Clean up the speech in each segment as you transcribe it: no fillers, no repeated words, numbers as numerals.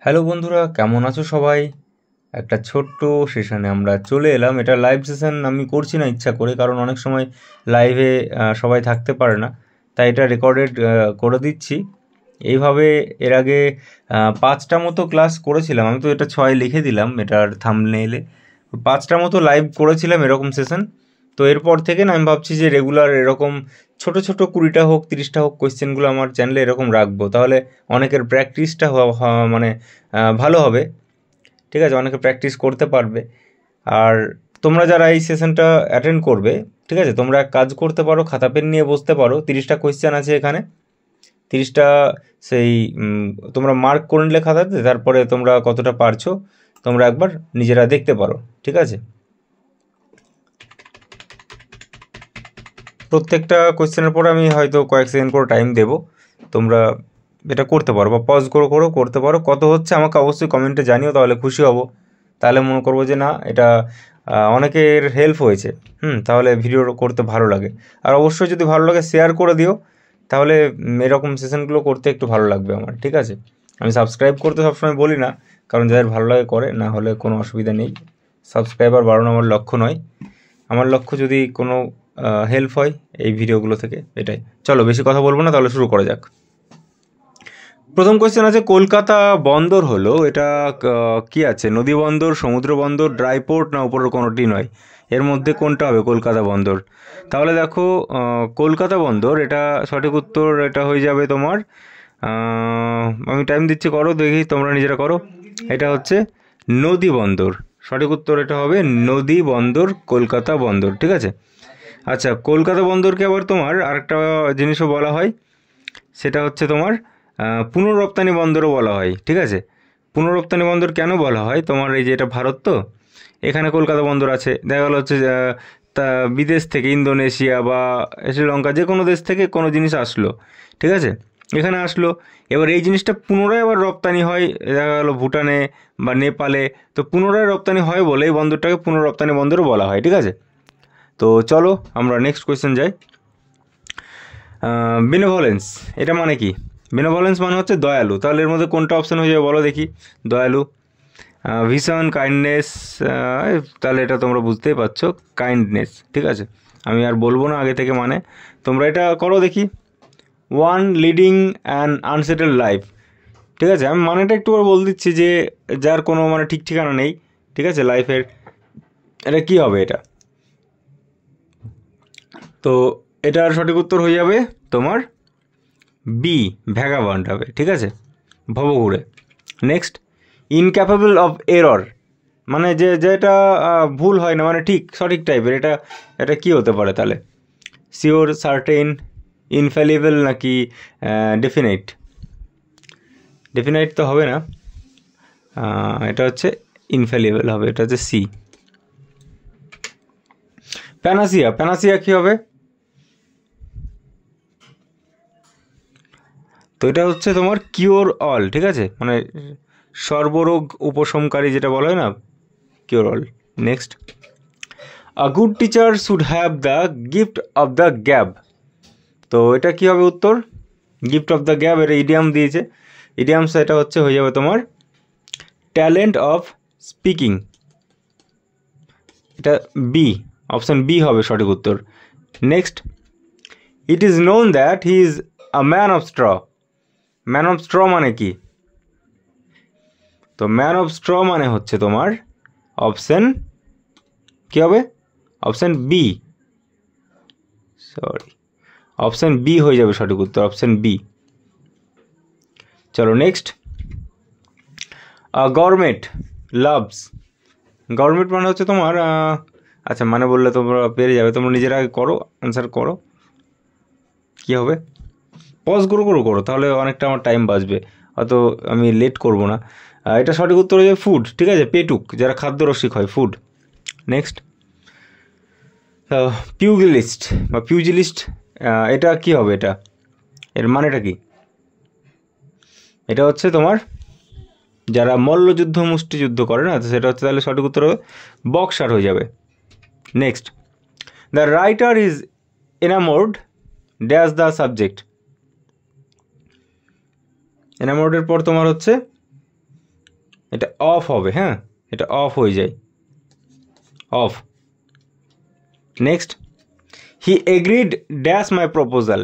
Hello বন্ধুরা, কেমন আছো সবাই? একটা ছোট্ট সেশনে আমরা চলে এলাম। এটা লাইভ সেশন আমি করছি না ইচ্ছা করে, কারণ অনেক সময় লাইভে সবাই থাকতে পারে না, তাই এটা রেকর্ডেড করে দিচ্ছি। এইভাবে এর আগে 5টা মতো ক্লাস করেছিলাম। আমি তো এটা 6 লিখে দিলাম এটার থাম্বনেইলে। 5টা মতো লাইভ করেছিলাম এরকম সেশন। তো এরপর থেকে না আমি ভাবছি যে রেগুলার এরকম ছোট ছোট 20টা হোক 30টা হোক কোয়েশ্চেনগুলো আমার চ্যানেলে এরকম রাখবো, তাহলে অনেকের প্র্যাকটিসটা মানে ভালো হবে। ঠিক আছে, অনেকে প্র্যাকটিস করতে পারবে। আর তোমরা যারা এই সেশনটা অ্যাটেন্ড করবে, ঠিক আছে, তোমরা এক কাজ করতে পারো, খাতা পেন নিয়ে বসতে পারো। 30টা কোয়েশ্চেন আছে এখানে। 30টা সেই তোমরা মার্ক করে নিলে খাতাতে, তারপরে তোমরা কতটা পারছো তোমরা একবার নিজেরা দেখতে পারো। ঠিক আছে, প্রত্যেকটা কোয়েশ্চেনের পরে আমি হয়তো কয়েক সেকেন্ড করে টাইম দেবো। তোমরা এটা করতে পারো বা পজ করতে পারো। কত হচ্ছে আমাকে অবশ্যই কমেন্টে জানিও, তাহলে খুশি হব। তাহলে মনে করবো যে না, এটা অনেকের হেল্প হয়েছে। তাহলে ভিডিও করতে ভালো লাগে। আর অবশ্যই যদি ভালো লাগে শেয়ার করে দিও, তাহলে এরকম সেশনগুলো করতে একটু ভালো লাগবে আমার। ঠিক আছে, আমি সাবস্ক্রাইব করতে সবসময় বলি না, কারণ যাদের ভালো লাগে করে, না হলে কোনো অসুবিধা নেই। সাবস্ক্রাইবার বাড়ানো আমার লক্ষ্য নয়। আমার লক্ষ্য যদি কোনো হেল্প হয় এই ভিডিওগুলো থেকে, এটাই। চলো বেশি কথা বলবো না, তাহলে শুরু করা যাক। প্রথম কোয়েশ্চেন আছে, কলকাতা বন্দর হলো এটা কি আছে? নদী বন্দর, সমুদ্র বন্দর, ড্রাই পোর্ট, না উপরের কোনোটি নয়? এর মধ্যে কোনটা হবে কলকাতা বন্দর? তাহলে দেখো, কলকাতা বন্দর এটা সঠিক উত্তর, এটা হয়ে যাবে তোমার আমি টাইম দিচ্ছি, করো দেখি, তোমরা নিজেরা করো। এটা হচ্ছে নদী বন্দর। সঠিক উত্তর এটা হবে নদী বন্দর, কলকাতা বন্দর। ঠিক আছে। আচ্ছা, কলকাতা বন্দরকে আবার তোমার আরেকটা জিনিসও বলা হয়, সেটা হচ্ছে তোমার পুনঃরপ্তানি বন্দরও বলা হয়। ঠিক আছে, পুনঃরপ্তানি বন্দর কেন বলা হয়? তোমার এই যে এটা ভারত, তো এখানে কলকাতা বন্দর আছে, দেখা গেলো হচ্ছে তা বিদেশ থেকে ইন্দোনেশিয়া বা শ্রীলঙ্কা যে কোনো দেশ থেকে কোনো জিনিস আসলো, ঠিক আছে, এখানে আসলো। এবার এই জিনিসটা পুনরায় আবার রপ্তানি হয়, দেখা গেলো ভুটানে বা নেপালে। তো পুনরায় রপ্তানি হয় বলে এই বন্দরটাকে পুনঃরপ্তানি বন্দরও বলা হয়। ঠিক আছে, তো চলো আমরা নেক্সট কোয়েশ্চেন যাই। বেনেভোলেন্স এটা মানে কি? বেনেভোলেন্স মানে হচ্ছে দয়ালু। তাহলে এর মধ্যে কোনটা অপশন হয়ে যাবে বলো দেখি? দয়ালু, ভিশন, কাইন্ডনেস। তাহলে এটা তোমরা বুঝতেই পারছো, কাইন্ডনেস। ঠিক আছে, আমি আর বলবো না আগে থেকে, মানে তোমরা এটা করো দেখি। One leading an unsettle life. ঠিক আছে, আমি মানেটা একটু করে বলে দিচ্ছি, যে যার কোনো মানে ঠিক ঠিকানা নেই। ঠিক আছে, লাইফের এটা কি হবে? এটা তো এটার সঠিক উত্তর হয়ে যাবে তোমার বি, ভ্যাগাবান্ড হবে। ঠিক আছে, ভবঘুরে। নেক্সট, ইনক্যাপেবল অফ এরর মানে যে যেটা ভুল হয় না, মানে ঠিক সঠিক টাইপের, এটা এটা কি হতে পারে তাহলে? শিওর, সার্টেন, ইনফ্যালিবল, নাকি ডেফিনাইট? ডেফিনাইট তো হবে না, এটা হচ্ছে ইনফ্যালিবল হবে, এটা হচ্ছে সি। প্যানাসিয়া, প্যানাসিয়া কি হবে? তো এটা হচ্ছে তোমার কিওর অল। ঠিক আছে, মানে সর্বরোগ উপশমকারী যেটা বলা হয় না, cure all. Next, a good teacher should have the gift of the gab. তো এটা কি হবে উত্তর? গিফট অফ দ্য গ্যাব, এটা ইডিয়াম দিয়েছে। ইডিয়ামস এটা হচ্ছে হয়ে যাবে তোমার ট্যালেন্ট অফ স্পিকিং। এটা বি, অপশন বি হবে সঠিক উত্তর। Next, it is known that he is a man of straw. Man of straw মানে কি? তো ম্যান অফ স্ট্র মানে হচ্ছে তোমার অপশন কি হবে? Option B, sorry, option B হয়ে যাবে সঠিক উত্তর, অপশন বি। চলো নেক্সট, গভর্নমেন্ট লাভস। গভর্নমেন্ট মানে হচ্ছে তোমার আচ্ছা, মানে বললে তোমরা পেরে যাবে, তোমরা নিজেরা আগে করো, অ্যান্সার করো কী হবে। পজ করো, তাহলে অনেকটা আমার টাইম বাঁচবে, অত আমি লেট করব না। এটা সঠিক উত্তর হয়ে যাবে ফুড। ঠিক আছে, পেটুক, যারা খাদ্য রসিক হয়, ফুড। নেক্সট, পিউগিলিস্ট বা পিউজিলিস্ট, এটা কি হবে? এটা এর মানেটা কি? এটা হচ্ছে তোমার যারা মল্লযুদ্ধ মুষ্টিযুদ্ধ করে না, তো সেটা হচ্ছে, তাহলে সঠিক উত্তর হবে বক্সার হয়ে যাবে। Next, the writer is enamoured dash the subject. এনামোর্ডের পর তোমার হচ্ছে এটা অফ হবে, হ্যাঁ, এটা অফ হয়ে যায়, off. Next, he agreed dash my proposal.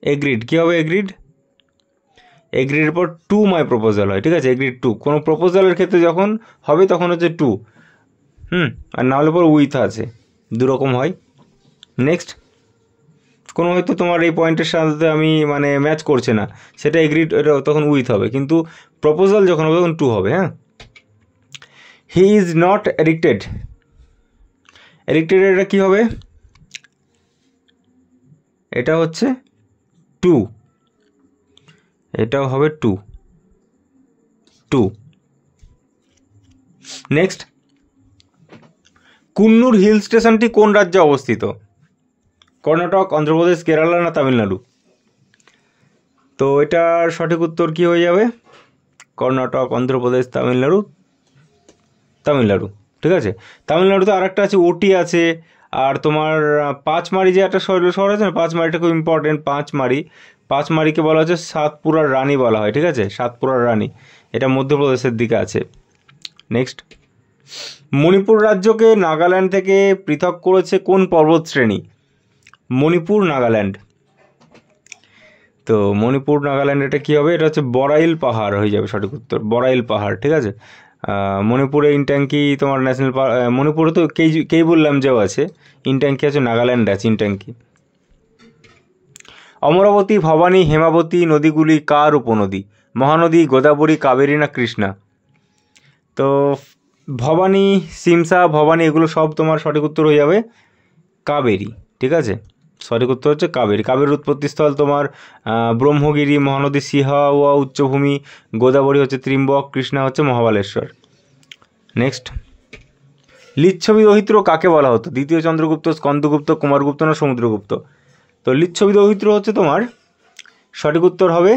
Agreed কী হবে? এগ্রিড, এগ্রিডের পর টু মাই প্রপোজাল হয়, ঠিক আছে, এগ্রিড টু। কোনো প্রপোজালের ক্ষেত্রে যখন হবে তখন হচ্ছে টু, আর না হলে পর উইথ আছে, দুরকম হয়। নেক্সট, কোনো হয়তো তোমার এই পয়েন্টের সাথে আমি মানে ম্যাচ করছে না, সেটা এগ্রিড, এটা তখন উইথ হবে, কিন্তু প্রপোজাল যখন হবে তখন টু হবে, হ্যাঁ। He is not addicted. Addicted এটা কী হবে? এটা হচ্ছে টু, এটাও হবে two, two. Next, Coonoor hill স্টেশনটি কোন রাজ্যে অবস্থিত? কর্ণাটক, অন্ধ্রপ্রদেশ, কেরালা না তামিলনাড়ু? তো এটার সঠিক উত্তর কী হয়ে যাবে? কর্ণাটক, অন্ধ্রপ্রদেশ, তামিলনাড়ু, তামিলনাড়ু, ঠিক আছে। তামিলনাড়ুতে আর একটা আছে, ওটি আছে, আর তোমার পাঁচমারি যে একটা শহর আছে না, পাঁচমারিটা খুব ইম্পর্টেন্ট। পাঁচমারিকে বলা হচ্ছে সাতপুরার রানী বলা হয়, ঠিক আছে, সাতপুরার রানী, এটা মধ্যপ্রদেশের দিকে আছে। নেক্সট, মণিপুর রাজ্যকে নাগাল্যান্ড থেকে পৃথক করেছে কোন পর্বত শ্রেণী? মণিপুর, নাগাল্যান্ড। তো মণিপুর, নাগাল্যান্ড, এটা কী হবে? এটা হচ্ছে বরাইল পাহাড় হয়ে যাবে সঠিক উত্তর, বরাইল পাহাড়, ঠিক আছে। মণিপুরে ইনট্যাঙ্কি তোমার ন্যাশনাল পার্ক, মণিপুরে তো কেইবুল লামজাও আছে, ইনট্যাঙ্কি আছে, নাগাল্যান্ড আছে ইনট্যাঙ্কি। অমরাবতী, ভবানী, হেমাবতী নদীগুলি কার উপনদী? মহানদী, গোদাবরী, কাবেরী না কৃষ্ণা? তো ভবানী, সিমসা, ভবানী এগুলো সব তোমার সঠিক উত্তর হয়ে যাবে কাবেরী, ঠিক আছে, সঠিক উত্তর হচ্ছে কাবেরী। কাবেরীর উৎপত্তিস্থল তোমার ব্রহ্মগিরি, মহানদী সিহাওয়া উচ্চভূমি, গোদাবরী হচ্ছে ত্রিম্বক, কৃষ্ণা হচ্ছে মহাবালেশ্বর। নেক্সট, লিচ্ছবি দৌহিত্র কাকে বলা হতো? দ্বিতীয় চন্দ্রগুপ্ত, স্কন্দগুপ্ত, কুমারগুপ্ত না সমুদ্রগুপ্ত? তো লিচ্ছবি দৌহিত্র হচ্ছে তোমার সঠিক উত্তর হবে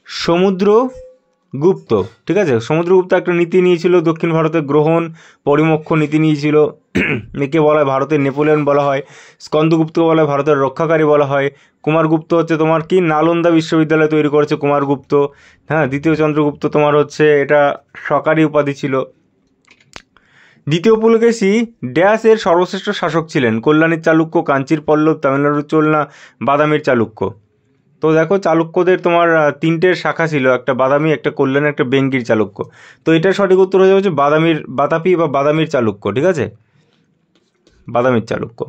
সমুদ্রগুপ্ত, ঠিক আছে। সমুদ্রগুপ্ত একটা নীতি নিয়েছিল, দক্ষিণ ভারতের গ্রহণ পরিমোক্ষ নীতি নিয়েছিল, একে বলা হয় ভারতের নেপোলিয়ন বলা হয়। স্কন্দগুপ্তকে বলা হয় ভারতের রক্ষাকারী বলা হয়। কুমারগুপ্ত হচ্ছে তোমার কি নালন্দা বিশ্ববিদ্যালয় তৈরি করেছে কুমারগুপ্ত, হ্যাঁ। দ্বিতীয় চন্দ্রগুপ্ত তোমার হচ্ছে এটা সরকারি উপাধি ছিল। দ্বিতীয় পুলকেশী ড্যাশের সর্বশ্রেষ্ঠ শাসক ছিলেন? কল্যাণীর চালুক্য, কাঞ্চির পল্লব, তামিলনাড়ুর চোল না বাদামির চালুক্য? তো দেখো, চালুক্যদের তোমার তিনটে শাখা ছিল, একটা বাদামি, একটা কল্যাণী, একটা বেঙ্গির চালুক্য। তো এটার সঠিক উত্তর হয়ে যাচ্ছে বাতাপি বা বাদামির চালুক্য, ঠিক আছে, বাদামির চালুক্য।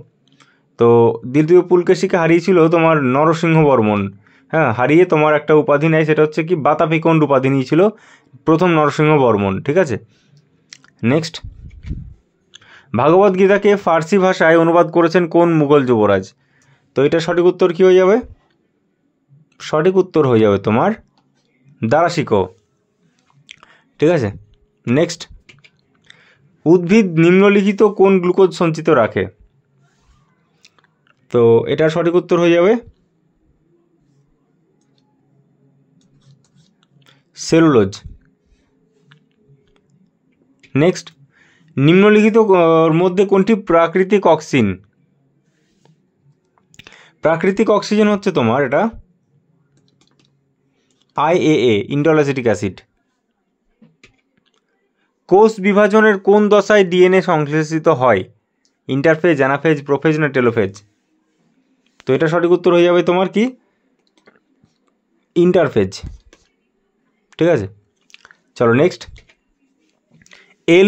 তো দ্বিতীয় পুলকেশীকে হারিয়েছিল তোমার নরসিংহ বর্মন, হ্যাঁ, হারিয়ে তোমার একটা উপাধি নেয়, সেটা হচ্ছে কি বাতাপিকোন্ড উপাধি নিয়েছিল প্রথম নরসিংহ বর্মন, ঠিক আছে। নেক্সট, ভাগবত গীতাকে ফার্সি ভাষায় অনুবাদ করেছেন কোন মুঘল যুবরাজ? তো এটা সঠিক উত্তর কী হয়ে যাবে? সঠিক উত্তর হয়ে যাবে তোমার দারাশিকো, ঠিক আছে। নেক্সট, উদ্ভিদ নিম্নলিখিত কোন গ্লুকোজ সঞ্চিত রাখে? তো এটার সঠিক উত্তর হয়ে যাবে সেলুলোজ। নেক্সট, নিম্নলিখিত মধ্যে কোনটি প্রাকৃতিক অক্সিজেন? প্রাকৃতিক অক্সিজেন হচ্ছে তোমার এটা IAA, ইন্ডোল অ্যাসিড। কোষ বিভাজনের কোন দশায় ডিএনএ সংশ্লেষিত হয়? ইন্টারফেজ, অ্যানাফেজ, প্রোফেজ না টেলোফেজ? তো এটা সঠিক উত্তর হয়ে যাবে তোমার কি ইন্টারফেজ, ঠিক আছে। চলো নেক্সট,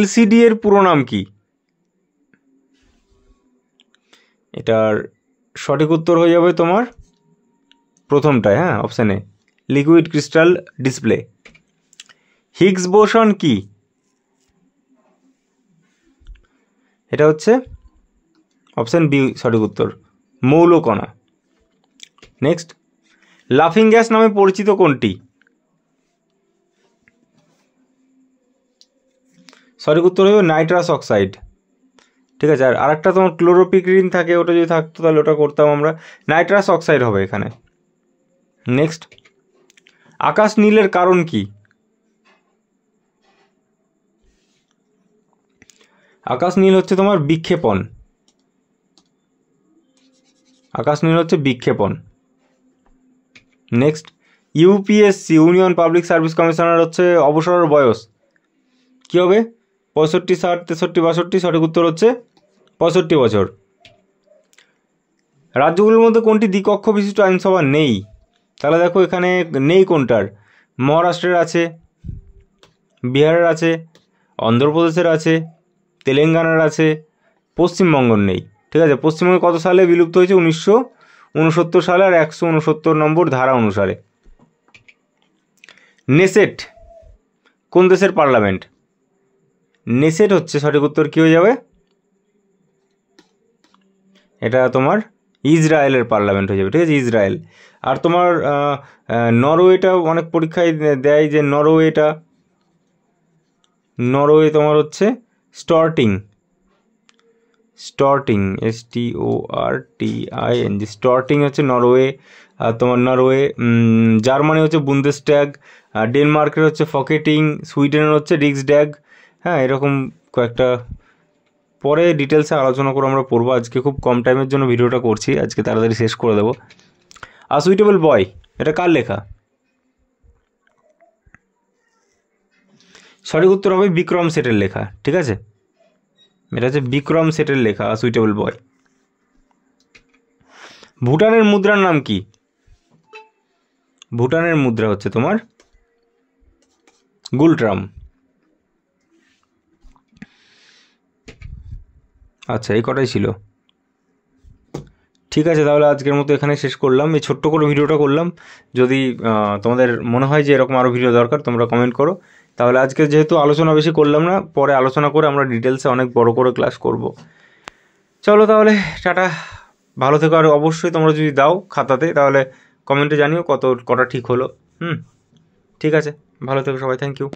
LCD এর পুরো নাম কি? এটার সঠিক উত্তর হয়ে যাবে তোমার প্রথমটায়, হ্যাঁ, option A, liquid crystal display. Higgs boson কি? এটা হচ্ছে অপশান বি সঠিক উত্তর, মৌলকণা। নেক্সট, লাফিং গ্যাস নামে পরিচিত কোনটি? সঠিক উত্তর হবে নাইট্রাস অক্সাইড, ঠিক আছে। আর আরেকটা তোমার ক্লোরোপিক্রিন থাকে, ওটা যদি থাকতো তাহলে ওটা করতাম আমরা, নাইট্রাস অক্সাইড হবে এখানে। নেক্সট, আকাশ নীলের কারণ কি? আকাশ নীল হচ্ছে তোমার বিক্ষেপণ, আকাশ নীল হচ্ছে বিক্ষেপণ। Next, UPSC union public service commissioner হচ্ছে অবসরের বয়স কী হবে? 65, 60, 63, 62। সঠিক উত্তর হচ্ছে 65 বছর। রাজ্যগুলোর মধ্যে কোনটি দ্বিকক্ষ বিশিষ্ট আইনসভা নেই? তাহলে দেখো এখানে নেই কোনটার, মহারাষ্ট্রের আছে, বিহারের আছে, অন্ধ্রপ্রদেশের আছে, তেলেঙ্গানার আছে, পশ্চিমবঙ্গর নেই। ঠিক আছে, পশ্চিমবঙ্গে কত সালে বিলুপ্ত হয়েছে? 1969 সালে, আর 169 নম্বর ধারা অনুসারে। নেসেট কোন দেশের পার্লামেন্ট? নেসেট হচ্ছে সঠিক উত্তর কী হয়ে যাবে? এটা তোমার ইসরায়েলের পার্লামেন্ট হয়ে যাবে। ঠিক আছে, ইসরায়েল। আর তোমার নরওয়েটা অনেক পরীক্ষায় দেয় যে নরওয়ে তোমার হচ্ছে স্টর্টিং, STORTING, স্টর্টিং হচ্ছে নরওয়ে। আর তোমার নরওয়ে। জার্মানি হচ্ছে বুন্দেসট্যাগ, ডেনমার্কের হচ্ছে ফকেটিং, সুইডেনের হচ্ছে রিক্সড্যাগ। হ্যাঁ, এরকম কয়েকটা পরে ডিটেলসে আলোচনা করে আমরা পড়বো। আজকে খুব কম টাইমের জন্য ভিডিওটা করছি, আজকে তাড়াতাড়ি শেষ করে দেবো। আ সুইটেবল বয় এটা কার লেখা? সঠিক উত্তর হবে বিক্রম সেটের লেখা। ঠিক আছে, এটা হচ্ছে বিক্রম সেটের লেখা আ সুইটেবল বয়। ভুটানের মুদ্রার নাম কি? ভুটানের মুদ্রা হচ্ছে তোমার গুলট্রাম। আচ্ছা, এই কটাই ছিল। ঠিক আছে, তাহলে আজকের মতো এখানে শেষ করলাম, এই ছোট্ট করে ভিডিওটা করলাম। যদি তোমাদের মনে হয় যে এরকম আরও ভিডিও দরকার, তোমরা কমেন্ট করো। তাহলে আজকে যেহেতু আলোচনা বেশি করলাম না, পরে আলোচনা করে আমরা ডিটেলসে অনেক বড় করে ক্লাস করব। চলো তাহলে টাটা, ভালো থেকো। আর অবশ্যই তোমরা যদি দাও খাতাতে তাহলে কমেন্টে জানিও কটা ঠিক হলো। ঠিক আছে, ভালো থেকো সবাই, থ্যাংক ইউ।